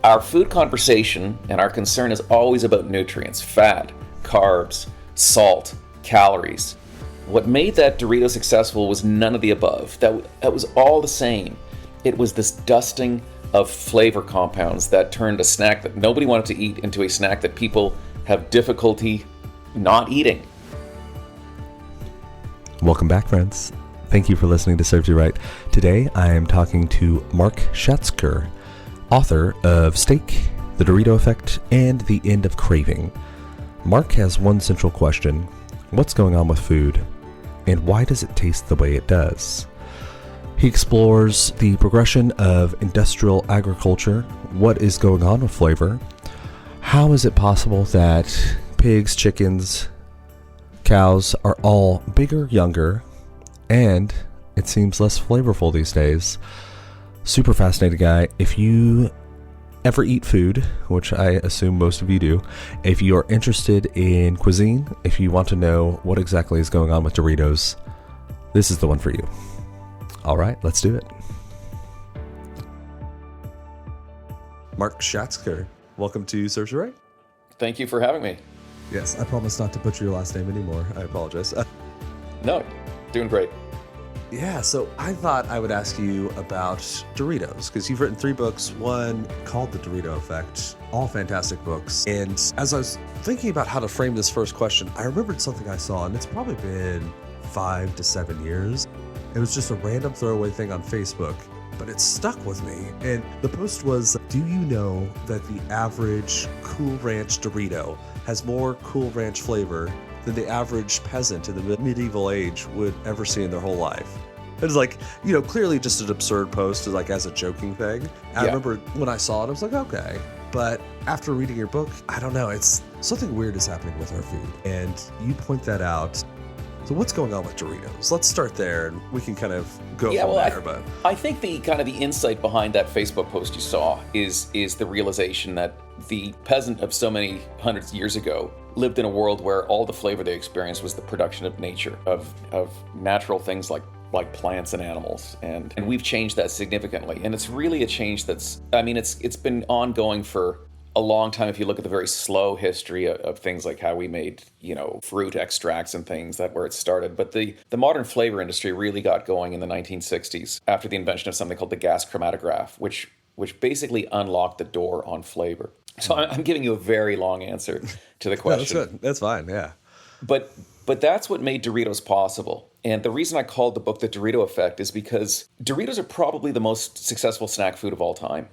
Our food conversation and our concern is always about nutrients, fat, carbs, salt, calories. What made that Dorito successful was none of the above. That was all the same. It was this dusting of flavor compounds that turned a snack that nobody wanted to eat into a snack that people have difficulty not eating. Welcome back, friends. Thank you for listening to Serves You Right. Today, I am talking to Mark Schatzker, author of Steak, The Dorito Effect, and The End of Craving. Mark has one central question: what's going on with food, and why does it taste the way it does? He explores the progression of industrial agriculture, what is going on with flavor, how is it possible that pigs, chickens, cows are all bigger, younger, and it seems less flavorful these days. Super fascinating guy. If you ever eat food, which I assume most of you do, if you are interested in cuisine, if you want to know what exactly is going on with Doritos, this is the one for you. All right, let's do it. Mark Schatzker, welcome to Serves You Right. Thank you for having me. Yes, I promise not to butcher your last name anymore. I apologize. No, doing great. Yeah, so I thought I would ask you about Doritos, because you've written 3 books, one called The Dorito Effect, all fantastic books. And as I was thinking about how to frame this first question, I remembered something I saw, and it's probably been 5 to 7 years. It was just a random throwaway thing on Facebook, but it stuck with me. And the post was, do you know that the average Cool Ranch Dorito has more Cool Ranch flavor than the average peasant in the medieval age would ever see in their whole life? It was like, clearly just an absurd post, like as a joking thing. I remember when I saw it, I was like, okay. But after reading your book, I don't know, it's something weird is happening with our food. And you point that out. So what's going on with Doritos? Let's start there, and we can kind of go from there. But I think the insight behind that Facebook post you saw is the realization that the peasant of so many hundreds of years ago lived in a world where all the flavor they experienced was the production of nature, of natural things like plants and animals, and we've changed that significantly. And it's really a change it's been ongoing for a long time. If you look at the very slow history of things like how we made, fruit extracts and things, that where it started. But the modern flavor industry really got going in the 1960s after the invention of something called the gas chromatograph, which basically unlocked the door on flavor. So I'm giving you a very long answer to the question. No, that's good. That's fine, yeah. But that's what made Doritos possible. And the reason I called the book The Dorito Effect is because Doritos are probably the most successful snack food of all time.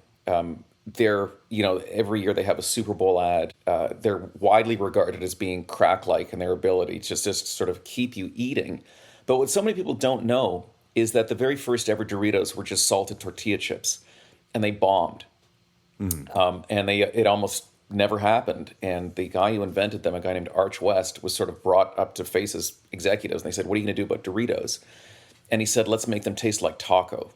They're, every year they have a Super Bowl ad. They're widely regarded as being crack-like in their ability to just sort of keep you eating. But what so many people don't know is that the very first ever Doritos were just salted tortilla chips, and they bombed. And it almost never happened. And the guy who invented them, a guy named Arch West, was sort of brought up to face his executives, and they said, "What are you going to do about Doritos?" And he said, "Let's make them taste like taco."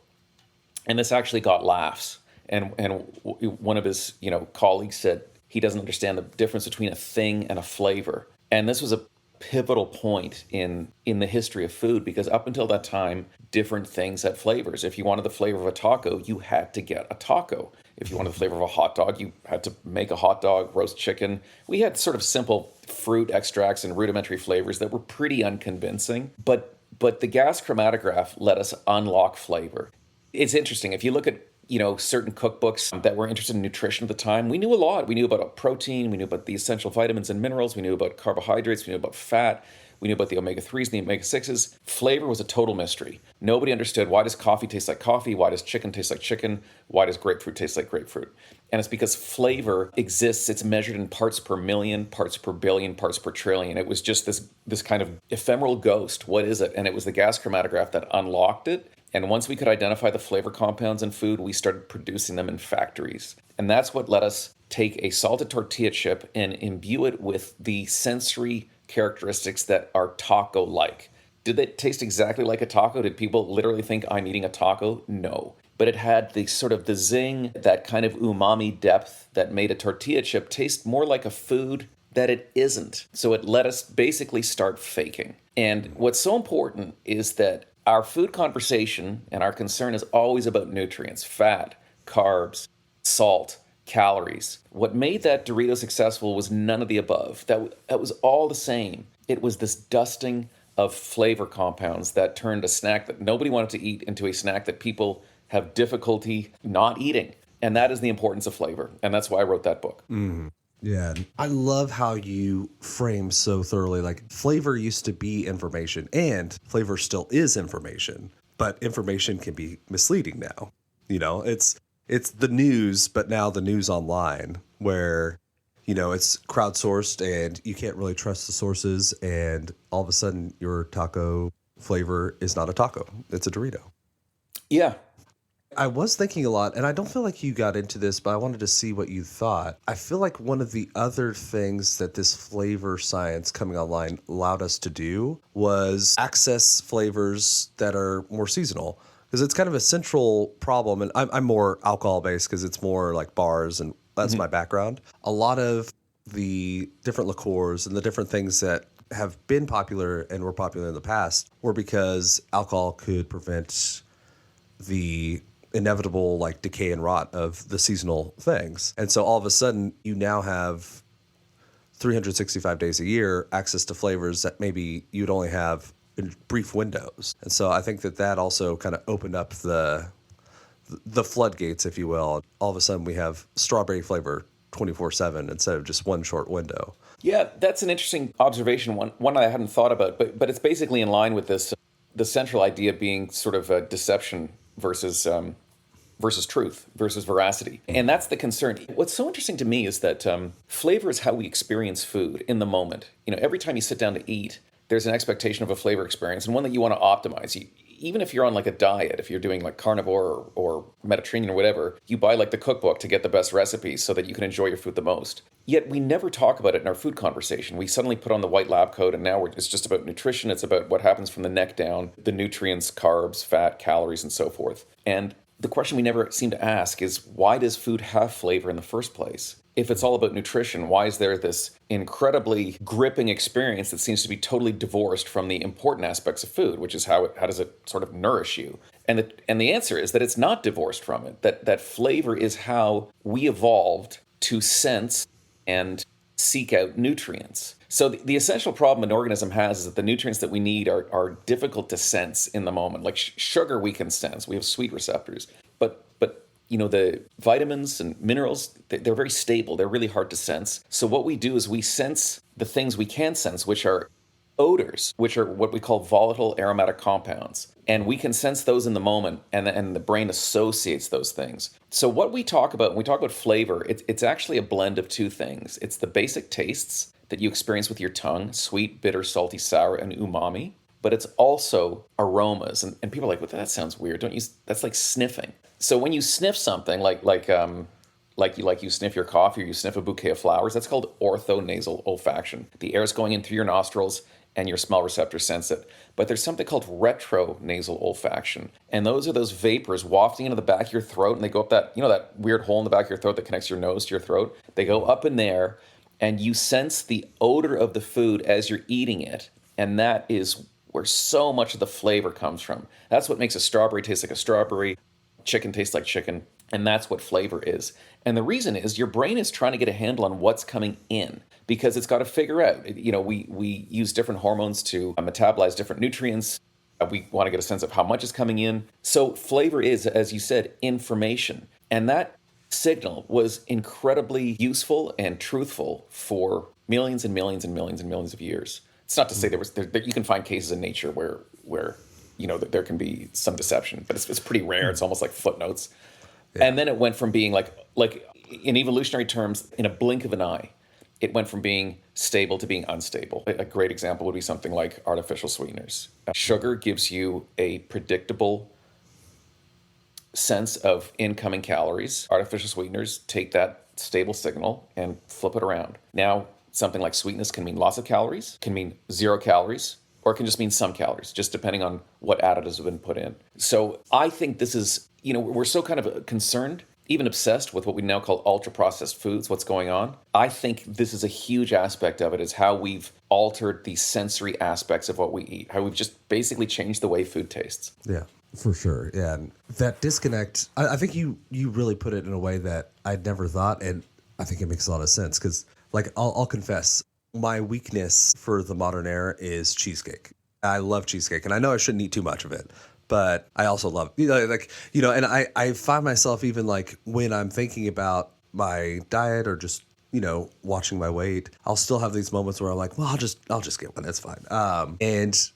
And this actually got laughs. And one of his colleagues said he doesn't understand the difference between a thing and a flavor. And this was a pivotal point in the history of food, because up until that time, different things had flavors. If you wanted the flavor of a taco, you had to get a taco. If you wanted the flavor of a hot dog, you had to make a hot dog, roast chicken. We had sort of simple fruit extracts and rudimentary flavors that were pretty unconvincing. But the gas chromatograph let us unlock flavor. It's interesting. If you look at certain cookbooks that were interested in nutrition at the time, we knew a lot. We knew about protein, we knew about the essential vitamins and minerals, we knew about carbohydrates, we knew about fat, we knew about the omega-3s and the omega-6s. Flavor was a total mystery. Nobody understood, why does coffee taste like coffee? Why does chicken taste like chicken? Why does grapefruit taste like grapefruit? And it's because flavor exists. It's measured in parts per million, parts per billion, parts per trillion. It was just this kind of ephemeral ghost. What is it? And it was the gas chromatograph that unlocked it. And once we could identify the flavor compounds in food, we started producing them in factories. And that's what let us take a salted tortilla chip and imbue it with the sensory characteristics that are taco-like. Did it taste exactly like a taco? Did people literally think I'm eating a taco? No. But it had the sort of the zing, that kind of umami depth that made a tortilla chip taste more like a food that it isn't. So it let us basically start faking. And what's so important is that our food conversation and our concern is always about nutrients, fat, carbs, salt, calories. What made that Dorito successful was none of the above. That was all the same. It was this dusting of flavor compounds that turned a snack that nobody wanted to eat into a snack that people have difficulty not eating. And that is the importance of flavor. And that's why I wrote that book. Yeah. I love how you frame so thoroughly. Like, flavor used to be information, and flavor still is information, but information can be misleading now. You know, it's the news, but now the news online, where, you know, it's crowdsourced and you can't really trust the sources. And all of a sudden your taco flavor is not a taco. It's a Dorito. Yeah. I was thinking a lot, and I don't feel like you got into this, but I wanted to see what you thought. I feel like one of the other things that this flavor science coming online allowed us to do was access flavors that are more seasonal, because it's kind of a central problem. And I'm more alcohol-based because it's more like bars, and that's my background. A lot of the different liqueurs and the different things that have been popular and were popular in the past were because alcohol could prevent the inevitable like decay and rot of the seasonal things. And so all of a sudden you now have 365 days a year access to flavors that maybe you'd only have in brief windows. And so I think that also kind of opened up the floodgates, if you will. All of a sudden we have strawberry flavor 24/7 instead of just one short window. Yeah, that's an interesting observation, one I hadn't thought about, but it's basically in line with this, the central idea being sort of a deception versus truth, versus veracity. And that's the concern. What's so interesting to me is that flavor is how we experience food in the moment. You know, every time you sit down to eat, there's an expectation of a flavor experience, and one that you want to optimize. Even if you're on like a diet, if you're doing like carnivore or Mediterranean or whatever, you buy like the cookbook to get the best recipes so that you can enjoy your food the most. Yet we never talk about it in our food conversation. We suddenly put on the white lab coat, and now it's just about nutrition. It's about what happens from the neck down, the nutrients, carbs, fat, calories, and so forth. And the question we never seem to ask is, why does food have flavor in the first place? If it's all about nutrition, why is there this incredibly gripping experience that seems to be totally divorced from the important aspects of food, which is how does it sort of nourish you? And the answer is that it's not divorced from it, that flavor is how we evolved to sense and seek out nutrients. So the essential problem an organism has is that the nutrients that we need are difficult to sense in the moment. Like sugar we can sense, we have sweet receptors. But you know, the vitamins and minerals, they're very stable. They're really hard to sense. So what we do is we sense the things we can sense, which are odors, which are what we call volatile aromatic compounds. And we can sense those in the moment, and the brain associates those things. So what we talk about when we talk about flavor, it's actually a blend of two things. It's the basic tastes that you experience with your tongue, sweet, bitter, salty, sour, and umami. But it's also aromas. And people are like, well, that sounds weird. That's like sniffing. So when you sniff something like you sniff your coffee or you sniff a bouquet of flowers, that's called orthonasal olfaction. The air is going in through your nostrils and your smell receptors sense it. But there's something called retronasal olfaction. And those are those vapors wafting into the back of your throat, and they go up that weird hole in the back of your throat that connects your nose to your throat. They go up in there, and you sense the odor of the food as you're eating it. And that is where so much of the flavor comes from. That's what makes a strawberry taste like a strawberry, chicken tastes like chicken, and that's what flavor is. And the reason is your brain is trying to get a handle on what's coming in, because it's got to figure out, you know, we use different hormones to metabolize different nutrients. We want to get a sense of how much is coming in. So flavor is, as you said, information. And that signal was incredibly useful and truthful for millions and millions and millions and millions of years. It's not to say that you can find cases in nature where you know that there can be some deception, but it's pretty rare. It's almost like footnotes. Yeah. And then it went from being like in evolutionary terms, in a blink of an eye, it went from being stable to being unstable. A great example would be something like artificial sweeteners. Sugar gives you a predictable sense of incoming calories. Artificial sweeteners take that stable signal and flip it around. Now, something like sweetness can mean lots of calories, can mean 0 calories, or it can just mean some calories, just depending on what additives have been put in. So I think this is, you know, we're so kind of concerned, even obsessed with what we now call ultra-processed foods, what's going on. I think this is a huge aspect of it, is how we've altered the sensory aspects of what we eat, how we've just basically changed the way food tastes. Yeah. For sure. Yeah. And that disconnect, I think you really put it in a way that I'd never thought. And I think it makes a lot of sense because, like, I'll confess, my weakness for the modern era is cheesecake. I love cheesecake, and I know I shouldn't eat too much of it, but I also love, and I find myself even like when I'm thinking about my diet or just, watching my weight, I'll still have these moments where I'm like, well, I'll just get one. That's fine. And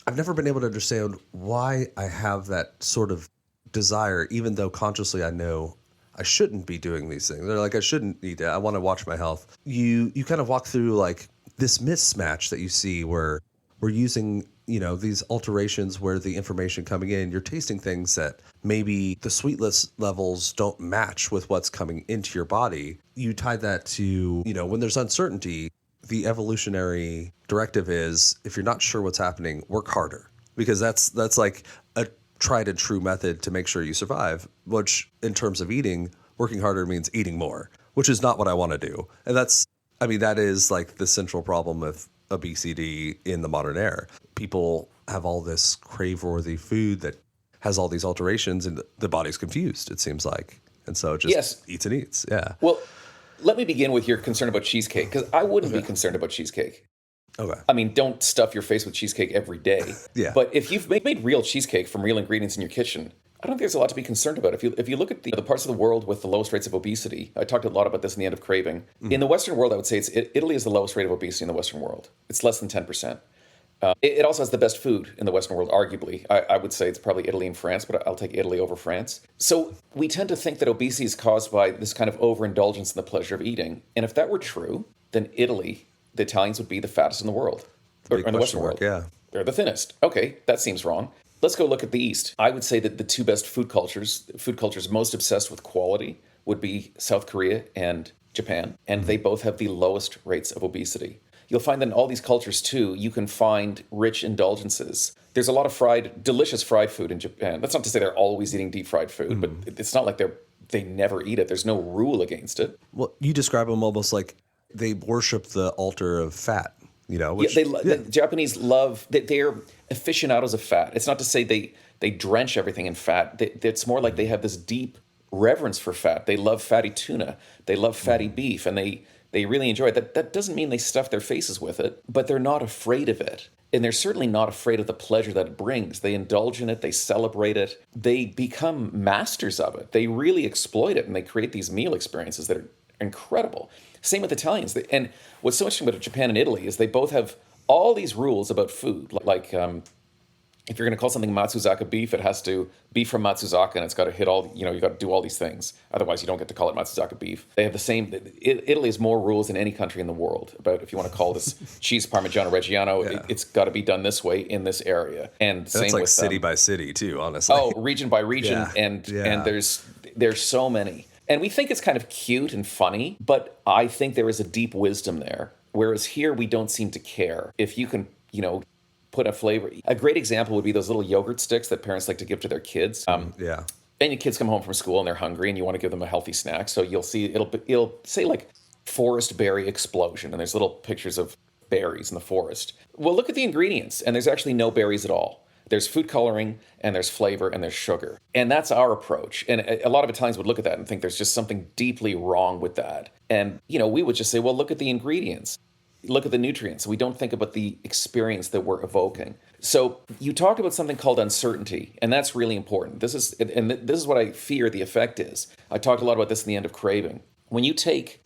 I've never been able to understand why I have that sort of desire, even though consciously I know I shouldn't be doing these things. They're like, I shouldn't eat it. I want to watch my health. You kind of walk through like this mismatch that you see where we're using, these alterations where the information coming in, you're tasting things that maybe the sweetness levels don't match with what's coming into your body. You tie that to, when there's uncertainty, the evolutionary directive is if you're not sure what's happening, work harder, because that's like a tried and true method to make sure you survive, which in terms of eating, working harder means eating more, which is not what I want to do. And that is like the central problem with obesity in the modern era. People have all this crave-worthy food that has all these alterations and the body's confused, it seems like. And so it just eats and eats. Yeah. Well, let me begin with your concern about cheesecake, because I wouldn't be concerned about cheesecake. Okay. I mean, don't stuff your face with cheesecake every day. Yeah. But if you've made real cheesecake from real ingredients in your kitchen, I don't think there's a lot to be concerned about. If you look at the parts of the world with the lowest rates of obesity, I talked a lot about this in the end of Craving. In the Western world, I would say Italy is the lowest rate of obesity in the Western world. It's less than 10%. It also has the best food in the Western world, arguably. I would say it's probably Italy and France, but I'll take Italy over France. So we tend to think that obesity is caused by this kind of overindulgence in the pleasure of eating. And if that were true, then Italy, the Italians would be the fattest in the world. Or in the Western world. Yeah. They're the thinnest. Okay, that seems wrong. Let's go look at the East. I would say that the two best food cultures most obsessed with quality, would be South Korea and Japan. And they both have the lowest rates of obesity. You'll find that in all these cultures, too, you can find rich indulgences. There's a lot of delicious fried food in Japan. That's not to say they're always eating deep fried food, but it's not like they never eat it. There's no rule against it. Well, you describe them almost like they worship the altar of fat, which... The Japanese love... They're aficionados of fat. It's not to say they drench everything in fat. It's more like they have this deep reverence for fat. They love fatty tuna. They love fatty beef, and they really enjoy it. That doesn't mean they stuff their faces with it, but they're not afraid of it. And they're certainly not afraid of the pleasure that it brings. They indulge in it. They celebrate it. They become masters of it. They really exploit it, and they create these meal experiences that are incredible. Same with Italians. And what's so interesting about Japan and Italy is they both have all these rules about food. Like if you're going to call something Matsuzaka beef, it has to be from Matsuzaka, and it's got to hit all, you got to do all these things. Otherwise, you don't get to call it Matsuzaka beef. They have the same, Italy has more rules than any country in the world about if you want to call this cheese Parmigiano Reggiano, it's got to be done this way in this area. And that's same like with city by city too, honestly. Oh, region by region. And there's so many. And we think it's kind of cute and funny, but I think there is a deep wisdom there. Whereas here, we don't seem to care. If you can, put a flavor. A great example would be those little yogurt sticks that parents like to give to their kids. And your kids come home from school and they're hungry and you want to give them a healthy snack. So you'll see, it'll say like forest berry explosion. And there's little pictures of berries in the forest. Well, look at the ingredients. And there's actually no berries at all. There's food coloring and there's flavor and there's sugar. And that's our approach. And a lot of Italians would look at that and think there's just something deeply wrong with that. And, we would just say, well, look at the ingredients. Look at the nutrients. We don't think about the experience that we're evoking. So you talked about something called uncertainty, and that's really important. This is what I fear the effect is. I talked a lot about this in the end of Craving. When you take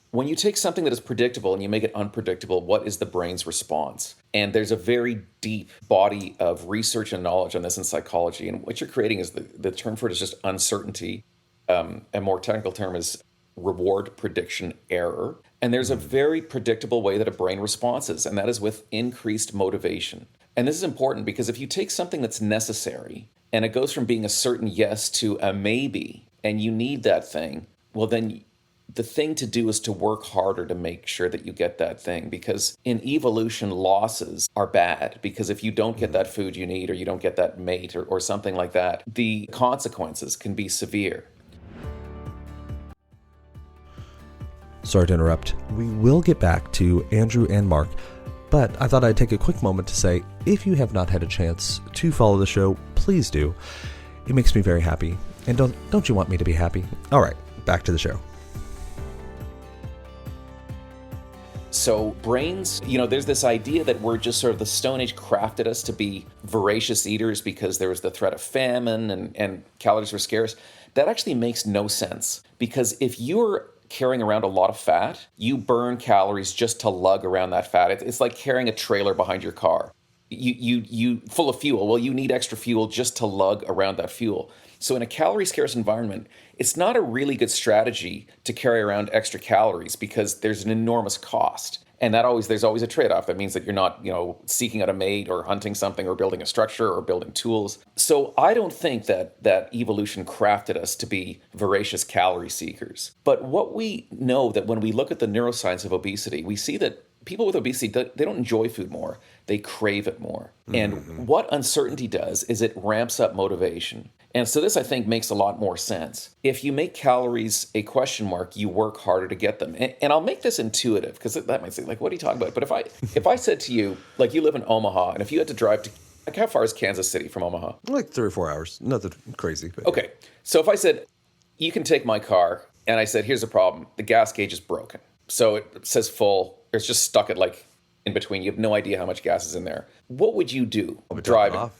something that is predictable and you make it unpredictable, what is the brain's response? And there's a very deep body of research and knowledge on this in psychology. And what you're creating is the term for it is just uncertainty. A more technical term is reward prediction error. And there's a very predictable way that a brain responds, and that is with increased motivation. And this is important because if you take something that's necessary and it goes from being a certain yes to a maybe, and you need that thing, well, then the thing to do is to work harder to make sure that you get that thing. Because in evolution, losses are bad. Because if you don't get that food you need, or you don't get that mate or something like that, the consequences can be severe. Sorry to interrupt. We will get back to Andrew and Mark, but I thought I'd take a quick moment to say, if you have not had a chance to follow the show, please do. It makes me very happy. And don't you want me to be happy? All right, back to the show. So brains, there's this idea that we're just sort of the Stone Age crafted us to be voracious eaters because there was the threat of famine and calories were scarce. That actually makes no sense, because if you're carrying around a lot of fat, you burn calories just to lug around that fat. It's like carrying a trailer behind your car. You full of fuel. Well, you need extra fuel just to lug around that fuel. So in a calorie scarce environment, it's not a really good strategy to carry around extra calories because there's an enormous cost. And there's always a trade-off. That means that you're not, seeking out a mate or hunting something or building a structure or building tools. So I don't think that evolution crafted us to be voracious calorie seekers. But what we know that when we look at the neuroscience of obesity, we see that people with obesity, they don't enjoy food more. They crave it more. And what uncertainty does is it ramps up motivation. And so this, I think, makes a lot more sense. If you make calories a question mark, you work harder to get them. And I'll make this intuitive, because that might seem like, what are you talking about? But if I said to you, like, you live in Omaha, and if you had to drive to, like, how far is Kansas City from Omaha? Like 3 or 4 hours. Nothing crazy. But okay. So if I said, you can take my car, and I said, here's the problem. The gas gauge is broken. So it says full. It's just stuck at, like, in between. You have no idea how much gas is in there. What would you do driving?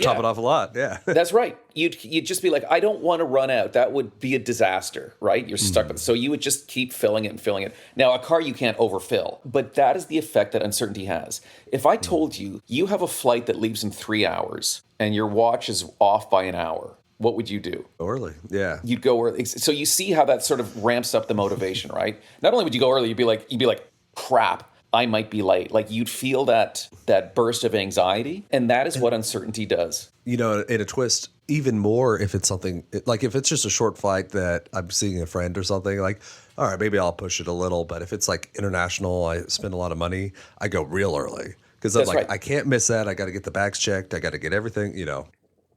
Top it off a lot, yeah. That's right. You'd just be like, I don't want to run out. That would be a disaster, right? You're stuck with it. So you would just keep filling it and filling it. Now, a car you can't overfill, but that is the effect that uncertainty has. If I told you have a flight that leaves in 3 hours and your watch is off by an hour, what would you do? Go early, yeah. You'd go early. So you see how that sort of ramps up the motivation, right? Not only would you go early, you'd be like, crap, I might be late. Like, you'd feel that burst of anxiety, and that is what uncertainty does. In a twist, even more if it's something, like if it's just a short flight that I'm seeing a friend or something, like, all right, maybe I'll push it a little. But if it's like international, I spend a lot of money, I go real early. Because I'm like, right. I can't miss that. I got to get the bags checked. I got to get everything,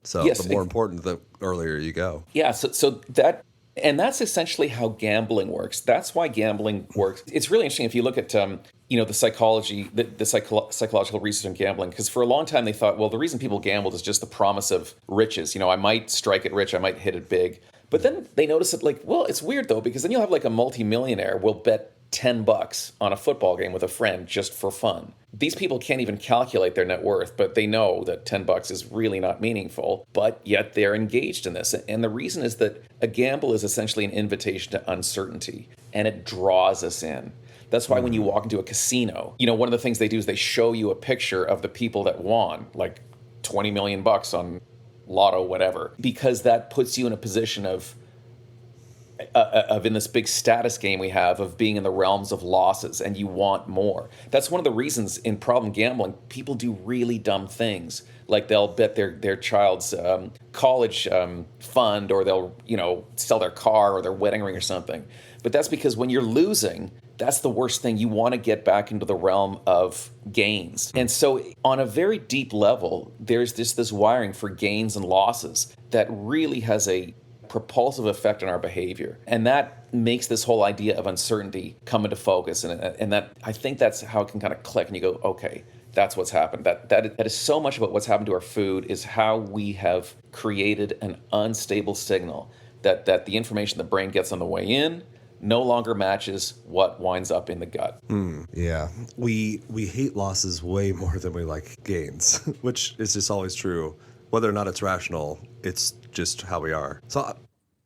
So yes, the more important, the earlier you go. Yeah, so that... And that's essentially how gambling works. That's why gambling works. It's really interesting if you look at, the psychology, the psychological research on gambling, because for a long time they thought, well, the reason people gambled is just the promise of riches. I might strike it rich, I might hit it big. But then they notice that, like, well, it's weird though, because then you'll have like a multimillionaire will bet $10 on a football game with a friend just for fun. These people can't even calculate their net worth, but they know that $10 is really not meaningful, but yet they're engaged in this. And the reason is that a gamble is essentially an invitation to uncertainty, and it draws us in. That's why when you walk into a casino, one of the things they do is they show you a picture of the people that won, like $20 million on lotto, whatever, because that puts you in a position of in this big status game we have of being in the realms of losses, and you want more. That's one of the reasons in problem gambling, people do really dumb things. Like they'll bet their child's college fund, or they'll sell their car or their wedding ring or something. But that's because when you're losing, that's the worst thing. You want to get back into the realm of gains. And so on a very deep level, there's this wiring for gains and losses that really has a propulsive effect on our behavior. And that makes this whole idea of uncertainty come into focus. And that, I think that's how it can kind of click and you go, okay, that's what's happened. That is so much about what's happened to our food, is how we have created an unstable signal that the information the brain gets on the way in no longer matches what winds up in the gut. Yeah. We hate losses way more than we like gains, which is just always true. Whether or not it's rational, it's just how we are. So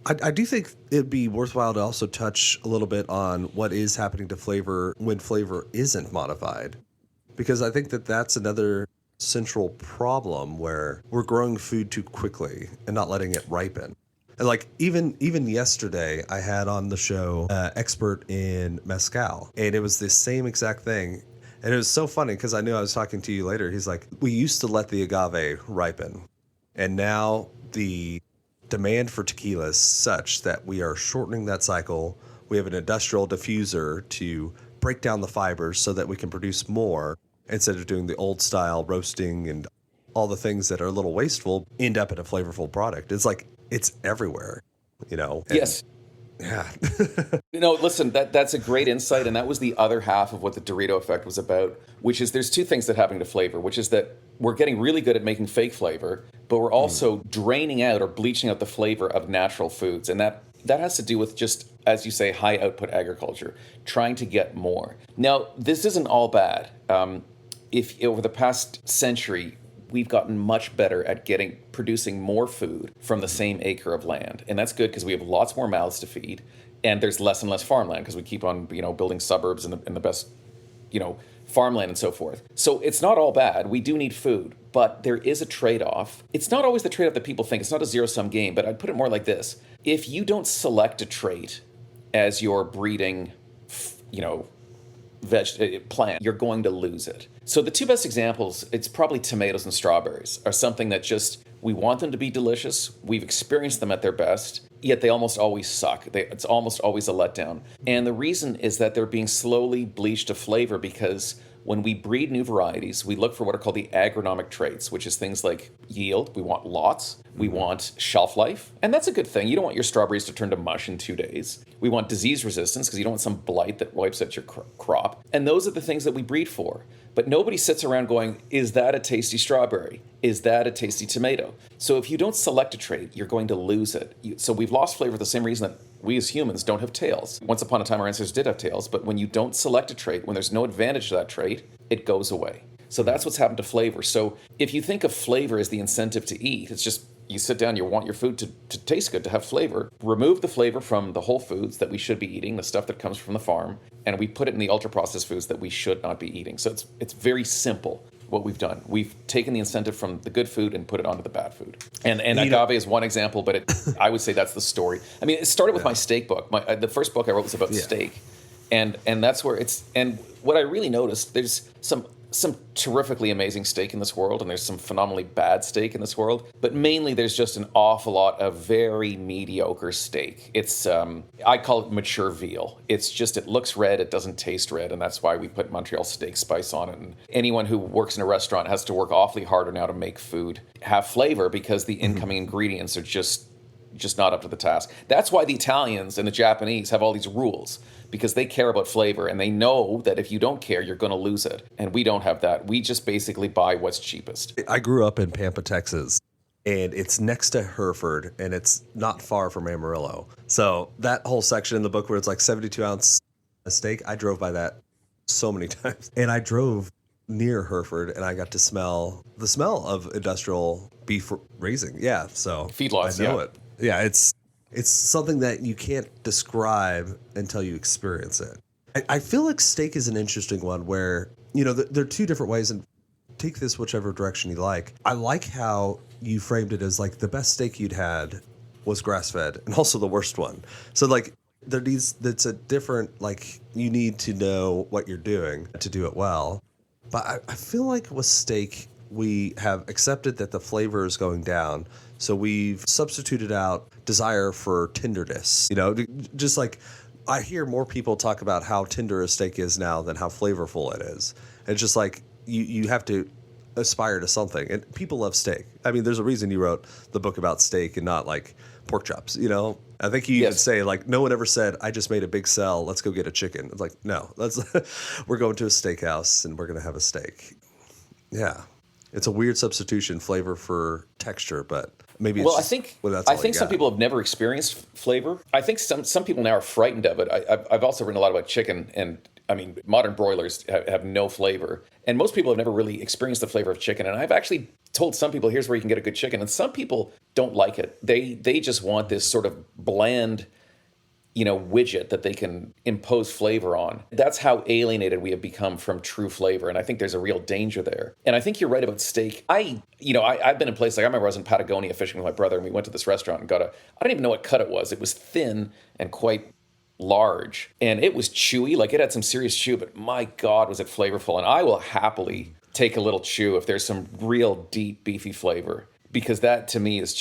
I do think it'd be worthwhile to also touch a little bit on what is happening to flavor when flavor isn't modified. Because I think that's another central problem where we're growing food too quickly and not letting it ripen. And like even yesterday, I had on the show expert in mezcal, and it was the same exact thing. And it was so funny because I knew I was talking to you later. He's like, we used to let the agave ripen, and now the demand for tequila is such that we are shortening that cycle. We have an industrial diffuser to break down the fibers so that we can produce more instead of doing the old style roasting and all the things that are a little wasteful end up in a flavorful product. It's like, it's everywhere, Yes. Yeah. Listen, that's a great insight, and that was the other half of what the Dorito effect was about, which is there's two things that happen to flavor, which is that we're getting really good at making fake flavor, but we're also draining out or bleaching out the flavor of natural foods, and that has to do with just, as you say, high output agriculture, trying to get more. Now, this isn't all bad. If over the past century, we've gotten much better at producing more food from the same acre of land, and that's good because we have lots more mouths to feed, and there's less and less farmland because we keep on building suburbs and the best farmland and so forth. So it's not all bad. We do need food, but there is a trade-off. It's not always the trade-off that people think. It's not a zero-sum game, but I'd put it more like this: if you don't select a trait as your breeding, plant, you're going to lose it. So the two best examples, it's probably tomatoes and strawberries, are something that just, we want them to be delicious. We've experienced them at their best, yet they almost always suck. It's almost always a letdown. And the reason is that they're being slowly bleached to flavor because when we breed new varieties, we look for what are called the agronomic traits, which is things like yield. We want lots. We want shelf life. And that's a good thing. You don't want your strawberries to turn to mush in 2 days. We want disease resistance because you don't want some blight that wipes out your crop. And those are the things that we breed for. But nobody sits around going, is that a tasty strawberry? Is that a tasty tomato? So if you don't select a trait, you're going to lose it. So we've lost flavor for the same reason that we as humans don't have tails. Once upon a time, our ancestors did have tails, but when you don't select a trait, when there's no advantage to that trait, it goes away. So that's what's happened to flavor. So if you think of flavor as the incentive to eat, it's just you sit down, you want your food to taste good, to have flavor. Remove the flavor from the whole foods that we should be eating, the stuff that comes from the farm, and we put it in the ultra-processed foods that we should not be eating. So it's very simple what we've done. We've taken the incentive from the good food and put it onto the bad food. And agave is one example, but I would say that's the story. I mean, it started with my steak book. The first book I wrote was about steak. And that's where and what I really noticed, there's some terrifically amazing steak in this world, and there's some phenomenally bad steak in this world, but mainly there's just an awful lot of very mediocre steak. It's I call it mature veal. It's just, it looks red, it doesn't taste red, and that's why we put Montreal steak spice on it. And anyone who works in a restaurant has to work awfully harder now to make food have flavor because the incoming ingredients are just not up to the task. That's why the Italians and the Japanese have all these rules, because they care about flavor and they know that if you don't care, you're going to lose it. And we don't have that. We just basically buy what's cheapest. I grew up in Pampa, Texas, and it's next to Hereford, and it's not far from Amarillo. So that whole section in the book where it's like 72-ounce steak, I drove by that so many times. And I drove near Hereford, and I got to smell the smell of industrial beef raising. Yeah, so feedlots, I know it. Yeah, it's something that you can't describe until you experience it. I feel like steak is an interesting one where, there are two different ways, and take this whichever direction you like. I like how you framed it as like the best steak you'd had was grass-fed and also the worst one. So like that's a different, like you need to know what you're doing to do it well. But I feel like with steak, we have accepted that the flavor is going down. So we've substituted out desire for tenderness. Just like I hear more people talk about how tender a steak is now than how flavorful it is. It's just like you have to aspire to something. And people love steak. I mean, there's a reason you wrote the book about steak and not like pork chops, I think you even say like, no one ever said, I just made a big sell, let's go get a chicken. It's like, no, we're going to a steakhouse and we're going to have a steak. Yeah. It's a weird substitution, flavor for texture, but maybe it's I think some people have never experienced flavor. I think some people now are frightened of it. I've also written a lot about chicken, and I mean, modern broilers have no flavor. And most people have never really experienced the flavor of chicken. And I've actually told some people, here's where you can get a good chicken. And some people don't like it. They just want this sort of bland, widget that they can impose flavor on. That's how alienated we have become from true flavor. And I think there's a real danger there. And I think you're right about steak. I've been in places, like I remember I was in Patagonia fishing with my brother, and we went to this restaurant and I don't even know what cut it was. It was thin and quite large, and it was chewy. Like, it had some serious chew, but my God, was it flavorful. And I will happily take a little chew if there's some real deep beefy flavor, because that to me is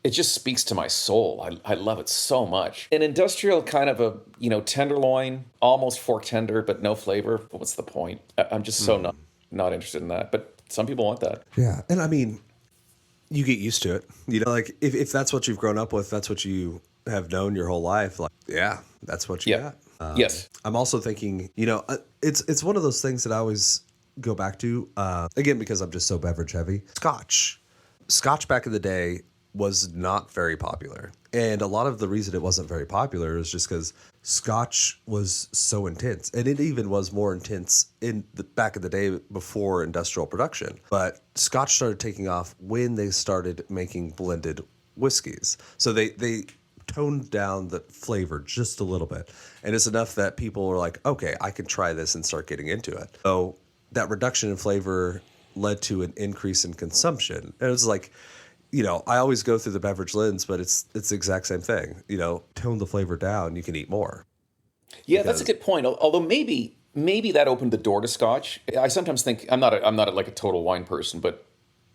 it just speaks to my soul. I love it so much. An industrial kind of a, tenderloin, almost fork tender, but no flavor. What's the point? I'm just so not interested in that. But some people want that. Yeah. And I mean, you get used to it. Like if that's what you've grown up with, that's what you have known your whole life, like, yeah, that's what you Yeah. got. Yes. I'm also thinking, it's one of those things that I always go back to, again, because I'm just so beverage heavy. Scotch back in the day was not very popular. And a lot of the reason it wasn't very popular is just because Scotch was so intense. And it even was more intense back in the day before industrial production. But Scotch started taking off when they started making blended whiskeys. So they toned down the flavor just a little bit. And it's enough that people are like, okay, I can try this and start getting into it. So that reduction in flavor led to an increase in consumption. And it was like, I always go through the beverage lens, but it's the exact same thing. Tone the flavor down, you can eat more. Yeah, that's a good point. Although maybe that opened the door to Scotch. I sometimes think I'm not like a total wine person, but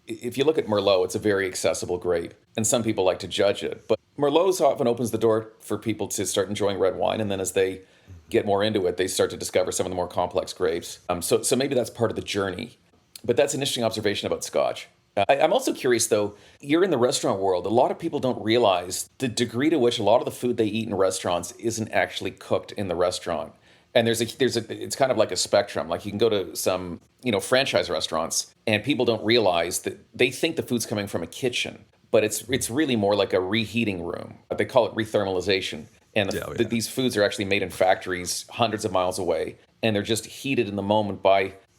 if you look at Merlot, it's a very accessible grape, and some people like to judge it. But Merlot often opens the door for people to start enjoying red wine, and then as they get more into it, they start to discover some of the more complex grapes. So maybe that's part of the journey. But that's an interesting observation about Scotch. I'm also curious, though, you're in the restaurant world. A lot of people don't realize the degree to which a lot of the food they eat in restaurants isn't actually cooked in the restaurant. And it's kind of like a spectrum. Like you can go to some, franchise restaurants and people don't realize that they think the food's coming from a kitchen, but it's really more like a reheating room. They call it rethermalization. And these foods are actually made in factories hundreds of miles away, and they're just heated in the moment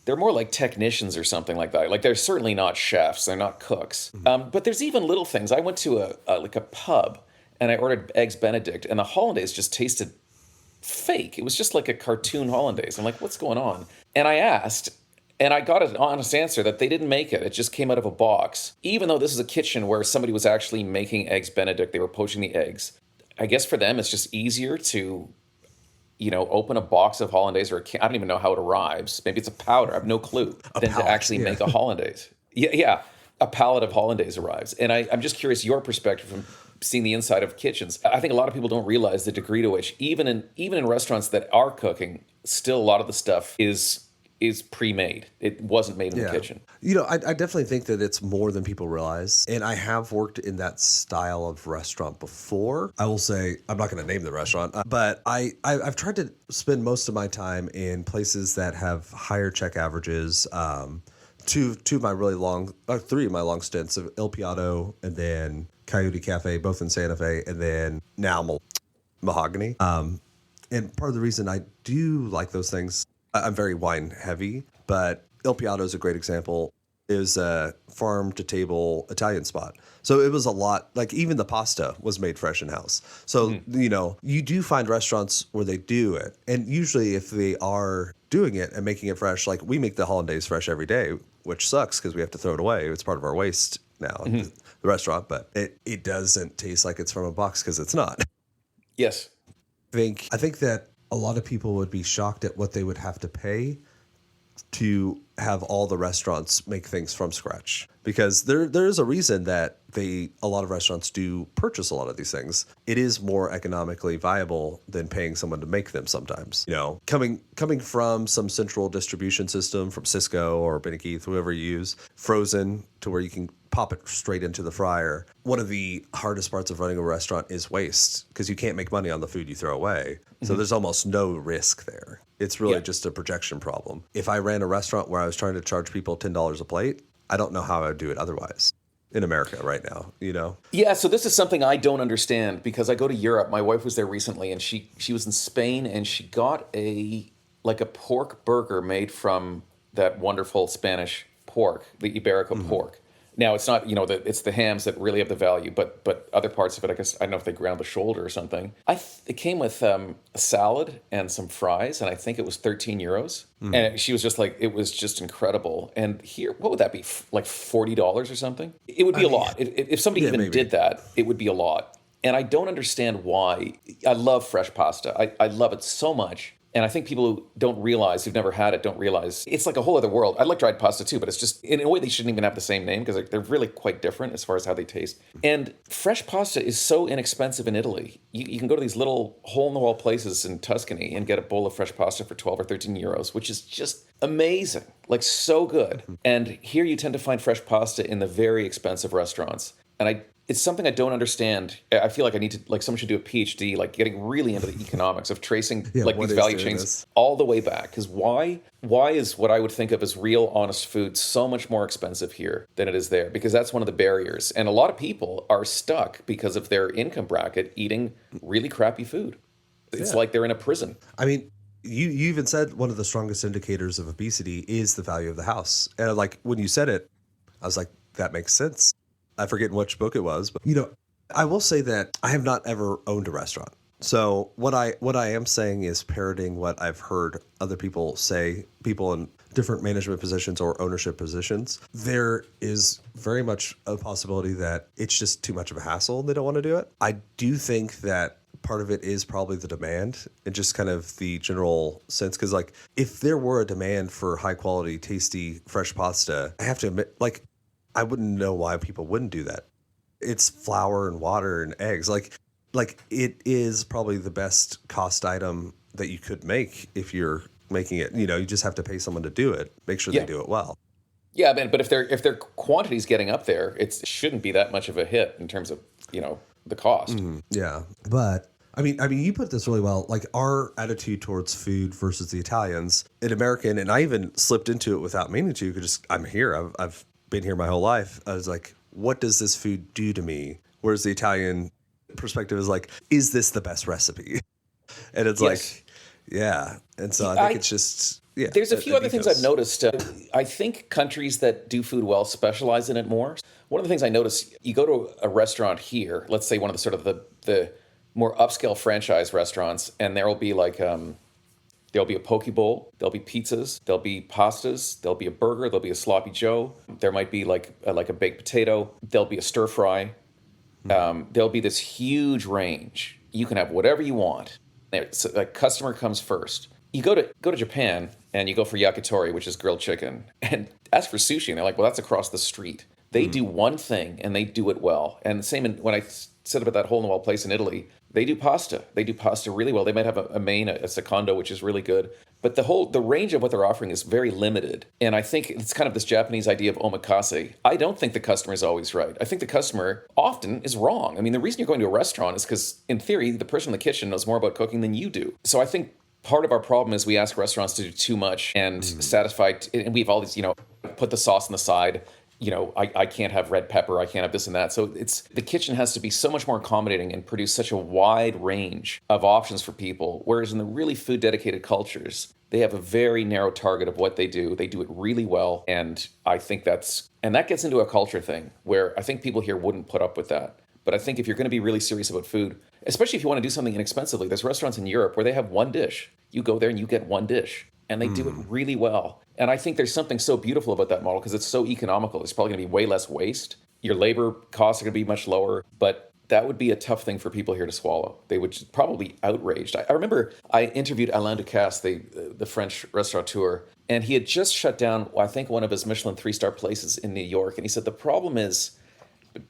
they're more like technicians or something like that. Like they're certainly not chefs, they're not cooks. But there's even little things. I went to a pub and I ordered eggs Benedict, and the hollandaise just tasted fake. It was just like a cartoon hollandaise. I'm like, what's going on? And I asked, and I got an honest answer that they didn't make it. It just came out of a box. Even though this is a kitchen where somebody was actually making eggs Benedict, they were poaching the eggs. I guess for them, it's just easier to open a box of hollandaise, or I don't even know how it arrives. Maybe it's a powder. I have no clue. To actually make a hollandaise. Yeah, a pallet of hollandaise arrives. And I'm just curious your perspective from seeing the inside of kitchens. I think a lot of people don't realize the degree to which even in restaurants that are cooking, still a lot of the stuff is pre-made. It wasn't made in the kitchen. I definitely think that it's more than people realize. And I have worked in that style of restaurant before. I will say, I'm not going to name the restaurant, but I've tried to spend most of my time in places that have higher check averages. Three of my long stints of Il Piatto and then Coyote Cafe, both in Santa Fe, and then now Mahogany. And part of the reason I do like those things, I'm very wine heavy, but Il Piatto is a great example. It was a farm to table Italian spot. So it was a lot, like even the pasta was made fresh in house. So, you do find restaurants where they do it. And usually if they are doing it and making it fresh, like we make the hollandaise fresh every day, which sucks because we have to throw it away. It's part of our waste now, the restaurant, but it doesn't taste like it's from a box because it's not. Yes. I think that a lot of people would be shocked at what they would have to pay to have all the restaurants make things from scratch, because there is a reason that a lot of restaurants do purchase a lot of these things. It is more economically viable than paying someone to make them sometimes. Coming from some central distribution system from Cisco or Benny Keith, whoever you use, frozen to where you can pop it straight into the fryer. One of the hardest parts of running a restaurant is waste, because you can't make money on the food you throw away. So there's almost no risk there. It's really just a projection problem. If I ran a restaurant where I was trying to charge people $10 a plate, I don't know how I would do it otherwise in America right now, Yeah, so this is something I don't understand, because I go to Europe. My wife was there recently, and she was in Spain, and she got a pork burger made from that wonderful Spanish pork, the Iberico pork. Now, it's not, it's the hams that really have the value, but other parts of it, I guess, I don't know if they ground the shoulder or something. It came with a salad and some fries, and I think it was 13 euros. And she was just like, it was just incredible. And here, what would that be, like $40 or something? It would be a lot. If somebody even did that, it would be a lot. And I don't understand why. I love fresh pasta. I love it so much. And I think people who don't realize, who've never had it, don't realize it's like a whole other world. I like dried pasta too, but it's just, in a way, they shouldn't even have the same name, because they're really quite different as far as how they taste. And fresh pasta is so inexpensive in Italy. You can go to these little hole-in-the-wall places in Tuscany and get a bowl of fresh pasta for 12 or 13 euros, which is just amazing, like so good. And here you tend to find fresh pasta in the very expensive restaurants. And it's something I don't understand. I feel like I need to, like, someone should do a PhD, like getting really into the economics of tracing like what these is value doing chains this? all the way back. Because why is what I would think of as real, honest food so much more expensive here than it is there? Because that's one of the barriers. And a lot of people are stuck because of their income bracket eating really crappy food. It's Yeah. like they're in a prison. I mean, you even said one of the strongest indicators of obesity is the value of the house. And like when you said it, I was like, that makes sense. I forget which book it was, but I will say that I have not ever owned a restaurant. So what I am saying is parroting what I've heard other people say, people in different management positions or ownership positions. There is very much a possibility that it's just too much of a hassle and they don't want to do it. I do think that part of it is probably the demand and just kind of the general sense. Because like if there were a demand for high quality, tasty, fresh pasta, I have to admit, like, I wouldn't know why people wouldn't do that. It's flour and water and eggs. Like it is probably the best cost item that you could make if you're making it. You just have to pay someone to do it. Make sure Yeah. they do it well. Yeah, man, but if their quantity's getting up there, it shouldn't be that much of a hit in terms of, the cost. Yeah, but I mean, you put this really well. Like our attitude towards food versus the Italians, an American, and I even slipped into it without meaning to. Because I'm here. I've been here my whole life. I was like, what does this food do to me? Whereas the Italian perspective is like, is this the best recipe? And it's Yes. like, yeah. And so I think it's just, yeah. There's a few other things I've noticed. I think countries that do food well specialize in it more. One of the things I notice, you go to a restaurant here, let's say one of the sort of the more upscale franchise restaurants, and there will be like there'll be a poke bowl, there'll be pizzas, there'll be pastas, there'll be a burger, there'll be a sloppy Joe, there might be like a baked potato, there'll be a stir fry. There'll be this huge range. You can have whatever you want. So a customer comes first. You go to Japan and you go for yakitori, which is grilled chicken, and ask for sushi, and they're like, well, that's across the street. They do one thing and they do it well. And the same when I said about that hole in the wall place in Italy, they do pasta. They do pasta really well. They might have a main, a secondo, which is really good. But the range of what they're offering is very limited. And I think it's kind of this Japanese idea of omakase. I don't think the customer is always right. I think the customer often is wrong. I mean, the reason you're going to a restaurant is because, in theory, the person in the kitchen knows more about cooking than you do. So I think part of our problem is we ask restaurants to do too much and satisfy, and we have all these, put the sauce on the side. I can't have red pepper, I can't have this and that. So the kitchen has to be so much more accommodating and produce such a wide range of options for people. Whereas in the really food dedicated cultures, they have a very narrow target of what they do. They do it really well. And I think that gets into a culture thing where I think people here wouldn't put up with that. But I think if you're going to be really serious about food, especially if you want to do something inexpensively, there's restaurants in Europe where they have one dish. You go there and you get one dish. And they do it really well. And I think there's something so beautiful about that model because it's so economical. There's probably going to be way less waste. Your labor costs are going to be much lower. But that would be a tough thing for people here to swallow. They would probably be outraged. I remember I interviewed Alain Ducasse, the French restaurateur, and he had just shut down, I think, one of his Michelin 3-star places in New York. And he said, the problem is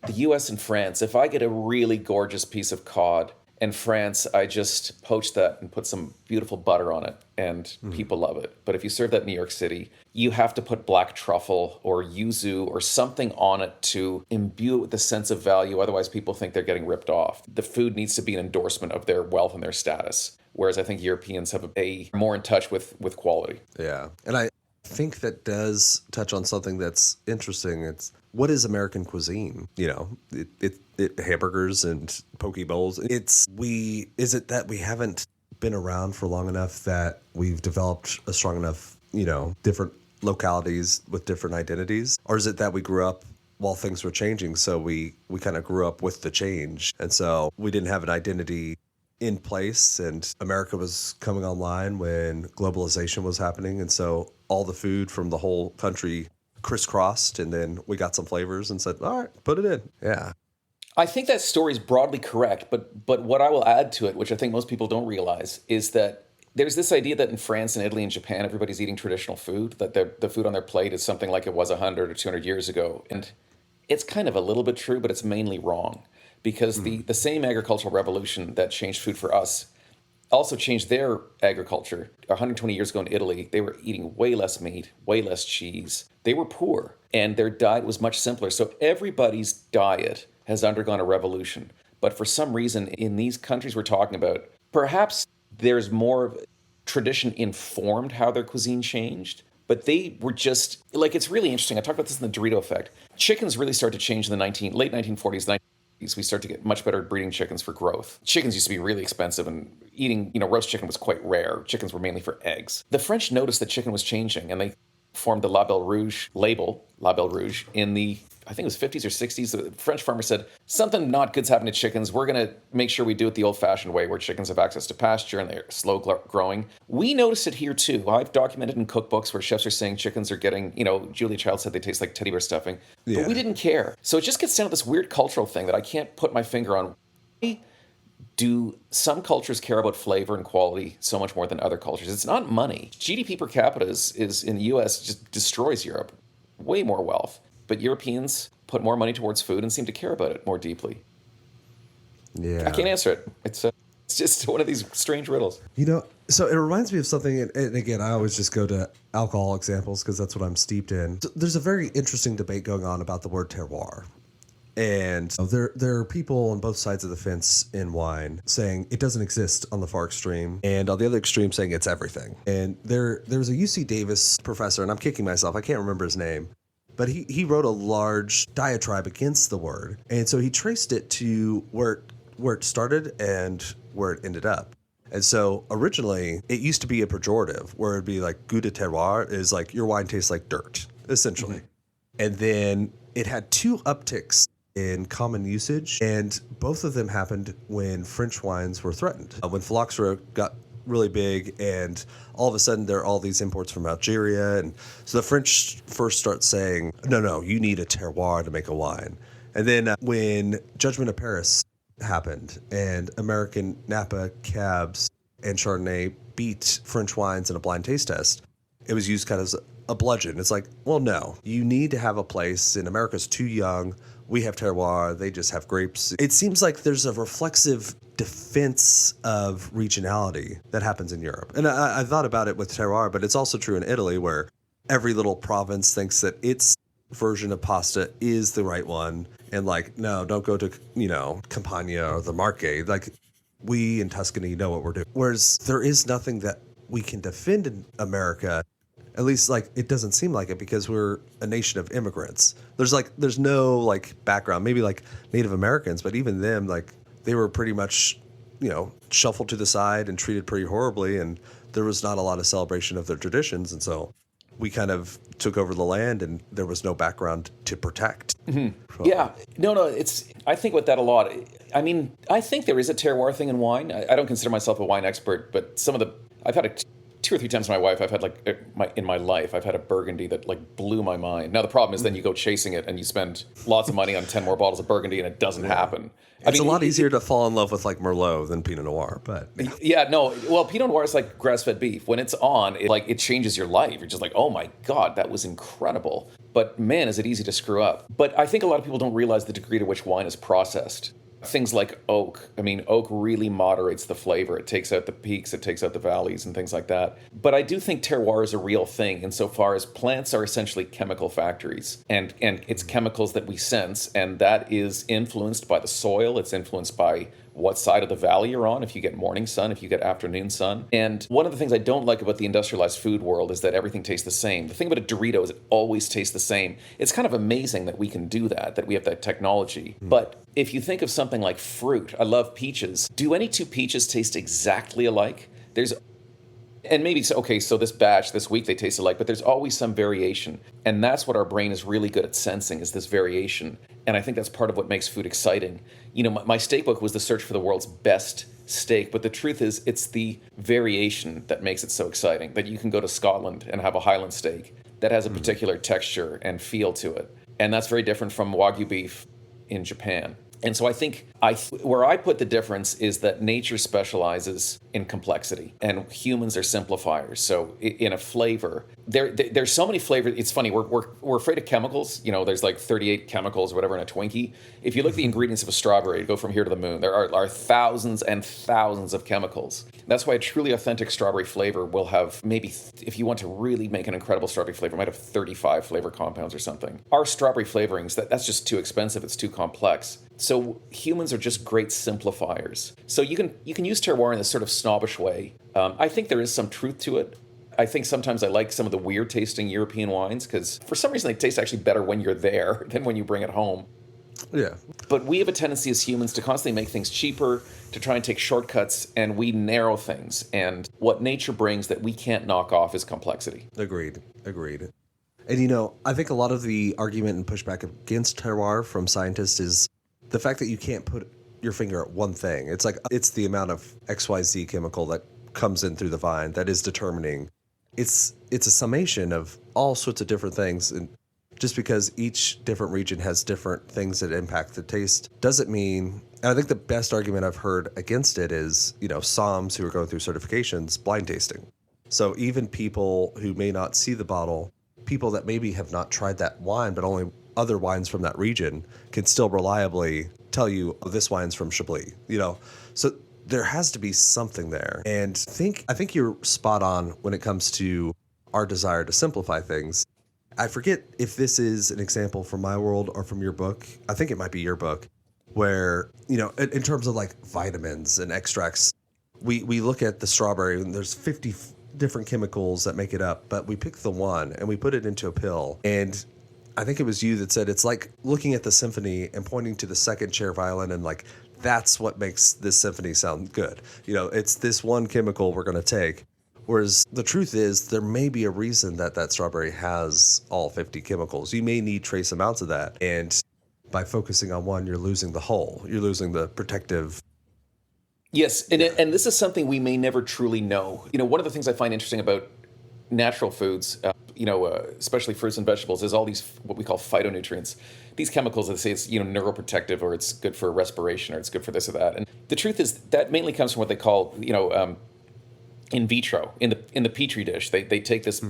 the US and France, if I get a really gorgeous piece of cod in France, I just poach that and put some beautiful butter on it, and people love it. But if you serve that in New York City, you have to put black truffle or yuzu or something on it to imbue it with a sense of value. Otherwise, people think they're getting ripped off. The food needs to be an endorsement of their wealth and their status, whereas I think Europeans have a more in touch with quality. Yeah. And I think that does touch on something that's interesting. It's what is American cuisine? It hamburgers and poke bowls. Is it that we haven't been around for long enough that we've developed a strong enough, different localities with different identities? Or is it that we grew up while things were changing? So we kind of grew up with the change. And so we didn't have an identity in place, and America was coming online when globalization was happening. And so all the food from the whole country crisscrossed, and then we got some flavors and said, all right, put it in. Yeah. I think that story is broadly correct, but what I will add to it, which I think most people don't realize, is that there's this idea that in France and Italy and Japan, everybody's eating traditional food, that the food on their plate is something like it was 100 or 200 years ago. And it's kind of a little bit true, but it's mainly wrong, because the same agricultural revolution that changed food for us also changed their agriculture. 120 years ago in Italy, they were eating way less meat, way less cheese. They were poor, and their diet was much simpler. So everybody's diet has undergone a revolution. But for some reason, in these countries we're talking about, perhaps there's more tradition informed how their cuisine changed. But they were just, like, it's really interesting. I talked about this in the Dorito effect. Chickens really started to change in the late 1940s, 1950s. We started to get much better at breeding chickens for growth. Chickens used to be really expensive, and eating, roast chicken was quite rare. Chickens were mainly for eggs. The French noticed that chicken was changing, and they formed the La Belle Rouge label, La Belle Rouge, in the, I think it was 50s or 60s. The French farmer said, something not good's happening to chickens. We're going to make sure we do it the old-fashioned way, where chickens have access to pasture and they're slow growing. We noticed it here too. I've documented in cookbooks where chefs are saying chickens are getting, Julia Child said they taste like teddy bear stuffing. But we didn't care. So it just gets down to this weird cultural thing that I can't put my finger on. Why do some cultures care about flavor and quality so much more than other cultures? It's not money. GDP per capita is in the US just destroys Europe. Way more wealth. But Europeans put more money towards food and seem to care about it more deeply. Yeah. I can't answer it. It's just one of these strange riddles. So it reminds me of something, and again, I always just go to alcohol examples because that's what I'm steeped in. So there's a very interesting debate going on about the word terroir. And there are people on both sides of the fence in wine saying it doesn't exist on the far extreme, and on the other extreme saying it's everything. And there's a UC Davis professor, and I'm kicking myself, I can't remember his name, but he wrote a large diatribe against the word. And so he traced it to where it started and where it ended up. And so originally it used to be a pejorative where it'd be like goût de terroir is like your wine tastes like dirt, essentially. Mm-hmm. And then it had two upticks in common usage, and both of them happened when French wines were threatened. When phylloxera got really big, and all of a sudden there are all these imports from Algeria, and so the French first start saying, no, you need a terroir to make a wine. And then when Judgment of Paris happened, and American Napa, Cabs, and Chardonnay beat French wines in a blind taste test, it was used kind of as a bludgeon. It's like, well, no, you need to have a place, and America's too young. We have terroir, they just have grapes. It seems like there's a reflexive defense of regionality that happens in Europe. And I thought about it with terroir, but it's also true in Italy, where every little province thinks that its version of pasta is the right one. And like, no, don't go to, Campania or the Marche. Like, we in Tuscany know what we're doing. Whereas there is nothing that we can defend in America. At least, like, it doesn't seem like it, because we're a nation of immigrants. There's no, like, background. Maybe, like, Native Americans, but even them, like, they were pretty much, shuffled to the side and treated pretty horribly, and there was not a lot of celebration of their traditions, and so we kind of took over the land, and there was no background to protect. Mm-hmm. Yeah. No, I think with that a lot. I mean, I think there is a terroir thing in wine. I don't consider myself a wine expert, but I've had 2 or 3 times with my wife, I've had in my life, I've had a Burgundy that like blew my mind. Now the problem is then you go chasing it and you spend lots of money on 10 more bottles of Burgundy and it doesn't happen. It's a lot easier to fall in love with like Merlot than Pinot Noir, but yeah, no. Well, Pinot Noir is like grass-fed beef. When it's on, it changes your life. You're just like, oh my God, that was incredible. But man, is it easy to screw up. But I think a lot of people don't realize the degree to which wine is processed. Things like oak. I mean, oak really moderates the flavor. It takes out the peaks, it takes out the valleys and things like that. But I do think terroir is a real thing insofar as plants are essentially chemical factories. And it's chemicals that we sense, and that is influenced by the soil. It's influenced by what side of the valley you're on, if you get morning sun, if you get afternoon sun. And one of the things I don't like about the industrialized food world is that everything tastes the same. The thing about a Dorito is it always tastes the same. It's kind of amazing that we can do that we have that technology. But if you think of something like fruit, I love peaches. Do any 2 peaches taste exactly alike? And maybe, so this batch, this week, they taste alike, but there's always some variation. And that's what our brain is really good at sensing, is this variation. And I think that's part of what makes food exciting. My steak book was the search for the world's best steak, but the truth is it's the variation that makes it so exciting, that you can go to Scotland and have a Highland steak that has a particular texture and feel to it. And that's very different from Wagyu beef in Japan. And so I think where I put the difference is that nature specializes in complexity, and humans are simplifiers. So in a flavor, there's so many flavors. It's funny, we're afraid of chemicals. You know, there's like 38 chemicals or whatever in a Twinkie. If you look at the ingredients of a strawberry, go from here to the moon, there are thousands and thousands of chemicals. That's why a truly authentic strawberry flavor will have maybe, if you want to really make an incredible strawberry flavor, it might have 35 flavor compounds or something. Our strawberry flavorings, that's just too expensive. It's too complex. So humans are just great simplifiers. So you can use terroir in this sort of snobbish way. I think there is some truth to it. I think sometimes I like some of the weird tasting European wines because for some reason they taste actually better when you're there than when you bring it home. Yeah. But we have a tendency as humans to constantly make things cheaper, to try and take shortcuts, and we narrow things. And what nature brings that we can't knock off is complexity. Agreed. And you know, I think a lot of the argument and pushback against terroir from scientists is the fact that you can't put your finger at one thing. It's like it's the amount of XYZ chemical that comes in through the vine that is determining. It's a summation of all sorts of different things, and just because each different region has different things that impact the taste doesn't mean. And I think the best argument I've heard against it is, you know, SOMs who are going through certifications, blind tasting. So even people who may not see the bottle, people that maybe have not tried that wine, but only other wines from that region, can still reliably tell you, oh, this wine's from Chablis, you know? So there has to be something there. And I think you're spot on when it comes to our desire to simplify things. I forget if this is an example from my world or from your book. I think it might be your book, where, you know, in terms of like vitamins and extracts, we look at the strawberry and there's 50 different chemicals that make it up, but we pick the one and we put it into a pill. And I think it was you that said it's like looking at the symphony and pointing to the second chair violin and like, that's what makes this symphony sound good. You know, it's this one chemical we're going to take. Whereas the truth is there may be a reason that strawberry has all 50 chemicals. You may need trace amounts of that. And by focusing on one, you're losing the whole. You're losing the protective. Yes, and this is something we may never truly know. You know, one of the things I find interesting about natural foods, especially fruits and vegetables, is all these what we call phytonutrients. These chemicals that say it's, you know, neuroprotective, or it's good for respiration, or it's good for this or that. And the truth is that mainly comes from what they call, in vitro, in the petri dish. They take this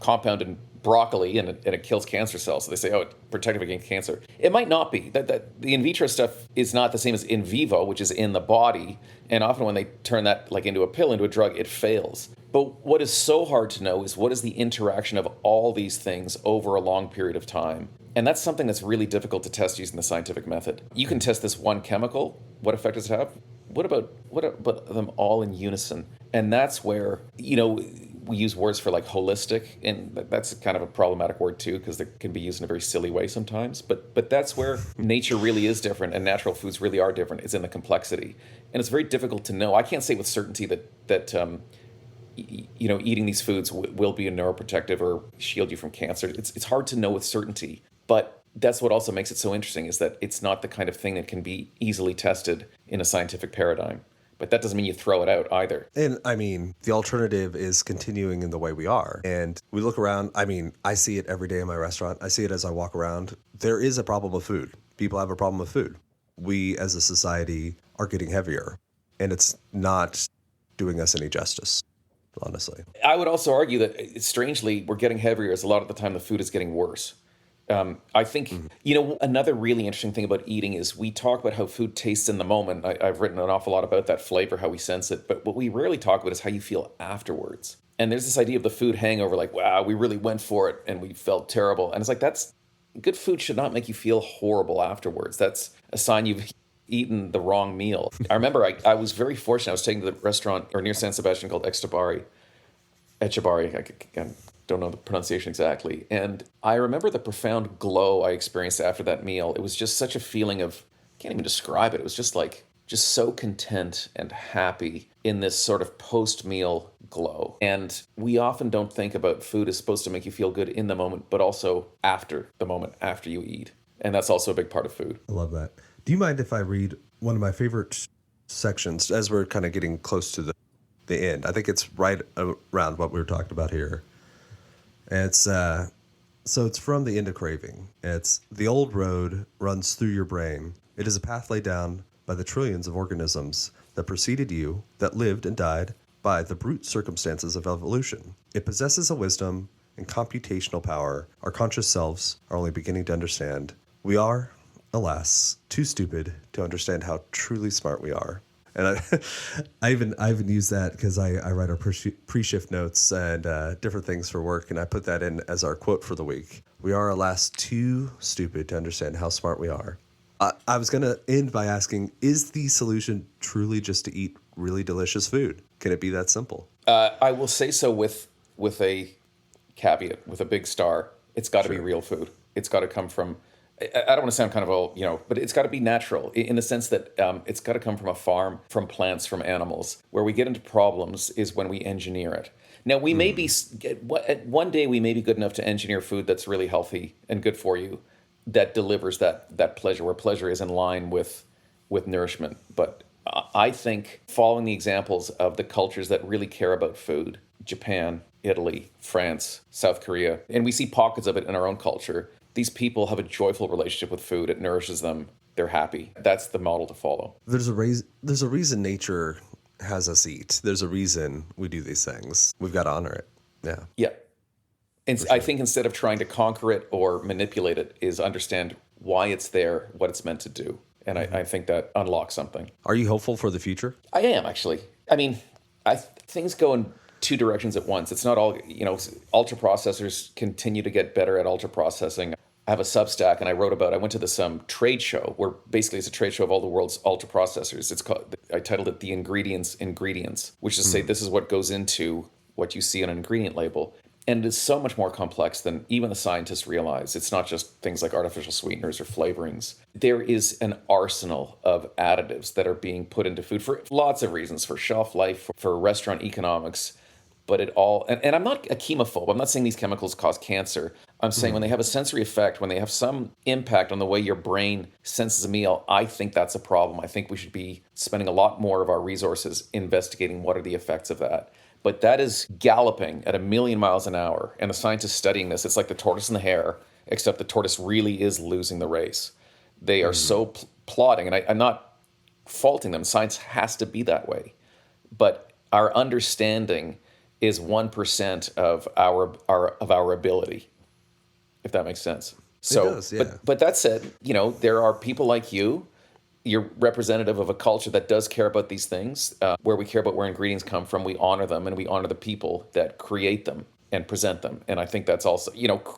compound in broccoli and it kills cancer cells. So they say, oh, it's protective against cancer. It might not be. That the in vitro stuff is not the same as in vivo, which is in the body. And often when they turn that like into a pill, into a drug, it fails. But what is so hard to know is what is the interaction of all these things over a long period of time. And that's something that's really difficult to test using the scientific method. You can test this one chemical. What effect does it have? What about them all in unison? And that's where, you know, we use words for like holistic, and that's kind of a problematic word too, because it can be used in a very silly way sometimes. But that's where nature really is different, and natural foods really are different. It's in the complexity, and it's very difficult to know. I can't say with certainty that eating these foods will be a neuroprotective or shield you from cancer. It's hard to know with certainty, but that's what also makes it so interesting, is that it's not the kind of thing that can be easily tested in a scientific paradigm. But that doesn't mean you throw it out either. And I mean, the alternative is continuing in the way we are. And we look around. I mean, I see it every day in my restaurant. I see it as I walk around. There is a problem with food. People have a problem with food. We as a society are getting heavier, and it's not doing us any justice, honestly. I would also argue that, strangely, we're getting heavier as a lot of the time the food is getting worse. I think, another really interesting thing about eating is we talk about how food tastes in the moment. I've written an awful lot about that flavor, how we sense it. But what we rarely talk about is how you feel afterwards. And there's this idea of the food hangover, like, wow, we really went for it and we felt terrible. And it's like, good food should not make you feel horrible afterwards. That's a sign you've eaten the wrong meal. I remember I was very fortunate. I was taking to the restaurant or near San Sebastian called Echabari. I don't know the pronunciation exactly. And I remember the profound glow I experienced after that meal. It was just such a feeling of, I can't even describe it. It was just so content and happy in this sort of post-meal glow. And we often don't think about food as supposed to make you feel good in the moment, but also after the moment, after you eat. And that's also a big part of food. I love that. Do you mind if I read one of my favorite sections as we're kind of getting close to the end? I think it's right around what we were talking about here. It's it's from the end of Craving. It's the old road runs through your brain. It is a path laid down by the trillions of organisms that preceded you, that lived and died by the brute circumstances of evolution. It possesses a wisdom and computational power our conscious selves are only beginning to understand. We are, alas, too stupid to understand how truly smart we are. And I even use that because I write our pre-shift notes and different things for work, and I put that in as our quote for the week. We are, alas, too stupid to understand how smart we are. I was going to end by asking, is the solution truly just to eat really delicious food? Can it be that simple? I will say so with a caveat, with a big star. It's got to be real food. It's got to come from, I don't want to sound kind of all, but it's got to be natural in the sense that it's got to come from a farm, from plants, from animals. Where we get into problems is when we engineer it. Now, we may be, one day we may be good enough to engineer food that's really healthy and good for you, that delivers that pleasure, where pleasure is in line with nourishment. But I think following the examples of the cultures that really care about food, Japan, Italy, France, South Korea, and we see pockets of it in our own culture, these people have a joyful relationship with food. It nourishes them. They're happy. That's the model to follow. There's a reason nature has us eat. There's a reason we do these things. We've got to honor it. Yeah. Yeah. And I think instead of trying to conquer it or manipulate it, is understand why it's there, what it's meant to do. And I think that unlocks something. Are you hopeful for the future? I am, actually. I mean, things go in two directions at once. It's not all, ultra processors continue to get better at ultra processing. I have a Substack, and I went to this trade show where basically it's a trade show of all the world's ultra processors. I titled it The Ingredients, which is to say this is what goes into what you see on an ingredient label. And it is so much more complex than even the scientists realize. It's not just things like artificial sweeteners or flavorings. There is an arsenal of additives that are being put into food for lots of reasons, for shelf life, for restaurant economics. But it all, and I'm not a chemophobe. I'm not saying these chemicals cause cancer. I'm saying when they have a sensory effect, when they have some impact on the way your brain senses a meal, I think that's a problem. I think we should be spending a lot more of our resources investigating what are the effects of that. But that is galloping at 1,000,000 miles an hour. And the scientists studying this, it's like the tortoise and the hare, except the tortoise really is losing the race. They are so plodding, and I'm not faulting them. Science has to be that way. But our understanding is 1% of our ability, if that makes sense. So, it does, yeah. But that said, there are people like you. You're representative of a culture that does care about these things, where we care about where ingredients come from. We honor them, and we honor the people that create them and present them. And I think that's also,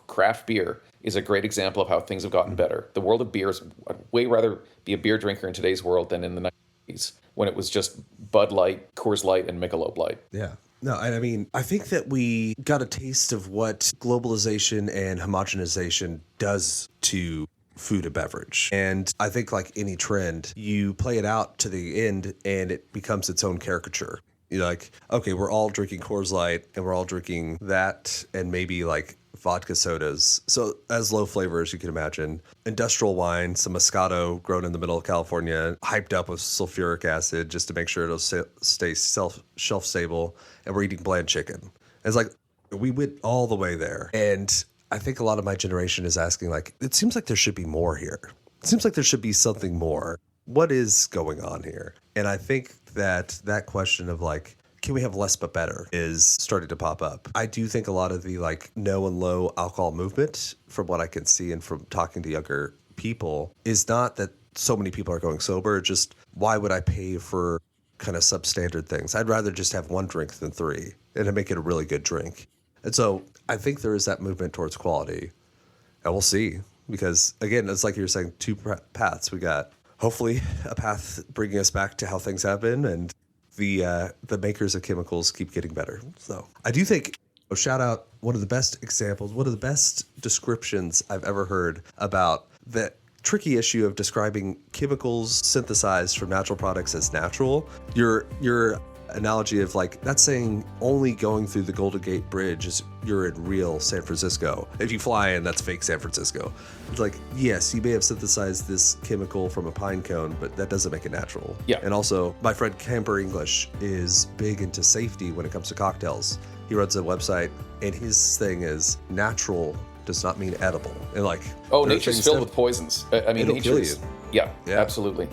craft beer is a great example of how things have gotten better. The world of beer is, I'd way rather be a beer drinker in today's world than in the 90s, when it was just Bud Light, Coors Light, and Michelob Light. Yeah. No, I mean, I think that we got a taste of what globalization and homogenization does to food and beverage. And I think like any trend, you play it out to the end and it becomes its own caricature. You're like, okay, we're all drinking Coors Light and we're all drinking that and maybe like vodka sodas. So as low flavor as you can imagine. Industrial wine, some Moscato grown in the middle of California, hyped up with sulfuric acid just to make sure it'll stay shelf stable. And we're eating bland chicken. It's like, we went all the way there. And I think a lot of my generation is asking, like, it seems like there should be more here. It seems like there should be something more. What is going on here? And I think that question of like, can we have less but better is starting to pop up. I do think a lot of the like no and low alcohol movement, from what I can see and from talking to younger people, is not that so many people are going sober. Just why would I pay for kind of substandard things? I'd rather just have one drink than three and to make it a really good drink. And so I think there is that movement towards quality, and we'll see, because again, it's like you were saying, two paths. We got hopefully a path bringing us back to how things have been, and the makers of chemicals keep getting better. So I do think, shout out one of the best examples, one of the best descriptions I've ever heard about that tricky issue of describing chemicals synthesized from natural products as natural. Your analogy of like, that's saying only going through the Golden Gate Bridge is you're in real San Francisco. If you fly in, that's fake San Francisco. It's like, yes, you may have synthesized this chemical from a pine cone, but that doesn't make it natural. Yeah. And also, my friend Camper English is big into safety when it comes to cocktails. He runs a website, and his thing is natural does not mean edible. And like, nature's filled with poisons. I mean, it'll kill you. Yeah, absolutely.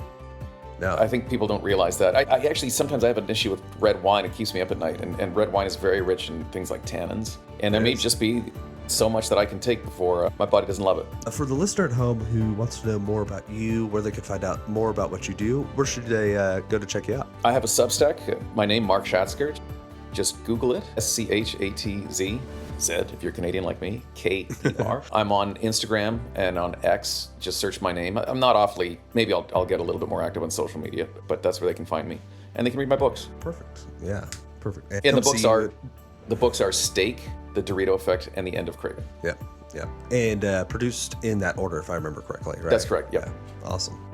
No. I think people don't realize that. I actually, sometimes I have an issue with red wine. It keeps me up at night. And red wine is very rich in things like tannins. And there may just be so much that I can take before my body doesn't love it. For the listener at home who wants to know more about you, where they can find out more about what you do, where should they go to check you out? I have a Substack. My name, Mark Schatzker. Just Google it. SCHATZ. Z, if you're Canadian like me, KER. I'm on Instagram and on X. Just search my name. I'm not awfully, maybe I'll get a little bit more active on social media, but that's where they can find me. And they can read my books. Perfect. Yeah, perfect. And the books are Steak, The Dorito Effect, and The End of Craving. Yeah, yeah. And produced in that order, if I remember correctly, right? That's correct, yeah. Awesome.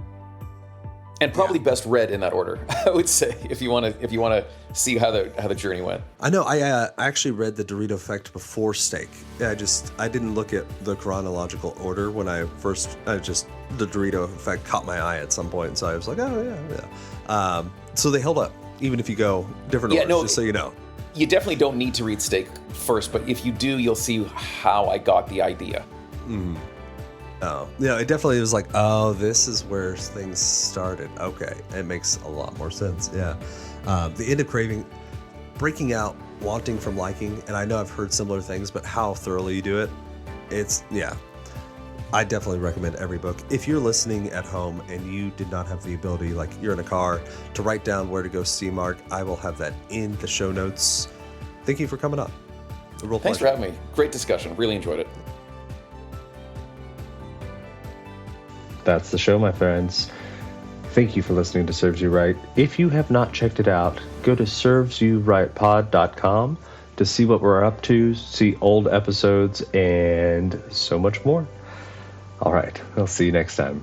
And probably best read in that order, I would say, if you want to see how the journey went. I know. I actually read the Dorito Effect before Steak. I didn't look at the chronological order when the Dorito Effect caught my eye at some point, so I was like, oh yeah. So they held up, even if you go different orders, just so you know. You definitely don't need to read Steak first, but if you do, you'll see how I got the idea. Mm. Oh, yeah, it definitely was like, oh, this is where things started. Okay, it makes a lot more sense, yeah. The End of Craving, breaking out wanting from liking, and I know I've heard similar things, but how thoroughly you do it, I definitely recommend every book. If you're listening at home and you did not have the ability, like you're in a car, to write down where to go see Mark, I will have that in the show notes. Thank you for coming up. A real Thanks pleasure. for having me. Great discussion. Really enjoyed it. That's the show, my friends. Thank you for listening to Serves You Right. If you have not checked it out, go to servesyouRightPod.com to see what we're up to, see old episodes, and so much more. All right, I'll see you next time.